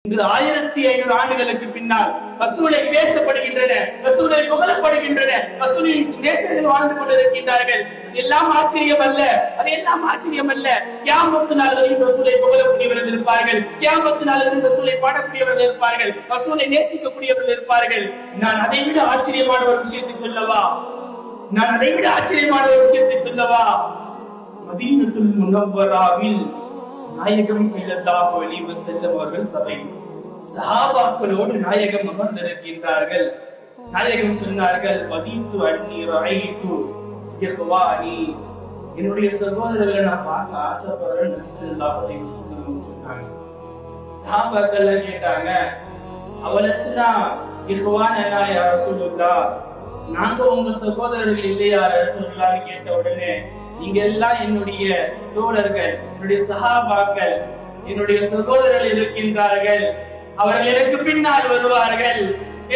இன்று 1500 ஆண்டுகளுக்கு பின்னால் ரசூலை பேசப்படுகின்றன, ரசூலை புகழப்படுகின்றன, ரசூலின் நேசர்கள் வாழ்ந்து கொண்டிருக்கின்றார்கள். அதெல்லாம் ஆச்சரியம் அல்ல, அதெல்லாம் ஆச்சரியம் அல்ல. கியாமத் நாள் வரையும் ரசூலை புகழக்கூடியவர்கள் இருப்பார்கள், கியாமத் நாள் வரையும் ரசூலை பாடக்கூடியவர்கள் இருப்பார்கள், ரசூலை நேசிக்கக்கூடியவர்கள் இருப்பார்கள். நான் அதை விட ஆச்சரியமான ஒரு விஷயத்தை சொல்லவா? நான் அதை விட ஆச்சரியமான ஒரு விஷயத்தை சொல்லவா? மதீனத்துல் முனவ்வராவில் நாயகம் ஸல்லல்லாஹு அலைஹி வஸல்லம் அவர்கள் சபை சஹாபாக்களோடு நாயகம் அமர்ந்திருக்கின்றார்கள். நாயகம் சொன்னார்கள், வதீத்து அன்னி ரஐது இஹ்வானி, என்னுடைய சகோதரர்களை நான் பார்க்க ஆசைப்படுறேன் நபி ஸல்லல்லாஹு அலைஹி வஸல்லம் சொன்னாங்க. சஹாபாக்கள் கேட்டாங்க, அவலஸ்னா இஹ்வானனா யா ரசூலுல்லாஹ், நாங்க உங்க சகோதரர்கள் இல்லையா ரசூலுல்லாஹ்னு கேட்ட உடனே, நீங்க எல்லாம் என்னுடைய தோழர்கள், என்னுடைய சஹாபாக்கள், என்னுடைய சகோதரர்கள் இருக்கின்றார்கள். அவர்கள் எனக்கு பின்னால் வருவார்கள்.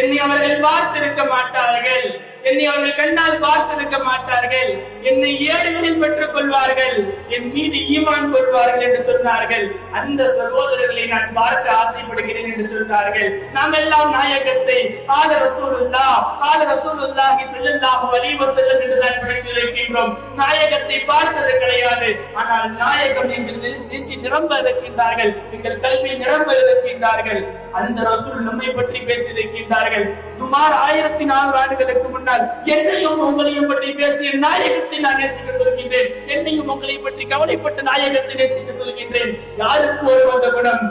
என்னை அவர்கள் பார்த்திருக்க மாட்டார்கள், என்னை அவர்கள் கண்ணால் பார்த்திருக்க மாட்டார்கள். என்னை ஏடுகளில் பெற்றுக் கொள்வார்கள், என் மீது ஈமான் கொள்வார்கள் என்று சொன்னார்கள். அந்த சகோதரர்களை நான் பார்க்க ஆசைப்படுகிறேன் என்று சொன்னார்கள். நாம் எல்லாம் நாயகத்தை ஆல ரசூலுல்லாஹ் ஆல ரசூலுல்லாஹி ஸல்லல்லாஹு அலைஹி வஸல்லம் என்று தான் படித்திருக்கின்றோம். நாயகத்தை பார்த்தது கிடையாது. ஆனால் நாயகம் எங்கள் நெஞ்சில் நிரம்ப இருக்கின்றார்கள், எங்கள் கல்வியில் நிரம்ப இருக்கின்றார்கள். அந்த ரசூல் நம்மை பற்றி பேசியிருக்கின்றார்கள். சுமார் 1400 ஆண்டுகளுக்கு முன்னால் என்னையும் உங்களையும் பற்றி பேசிய நாயகத்தை நான் நேசிக்க சொல்கின்றேன். என்னையும் உங்களையும் பற்றி கவலைப்பட்ட நாயகத்தை நேசிக்க சொல்கின்றேன். யாருக்கு ஒரு வந்த குணம்?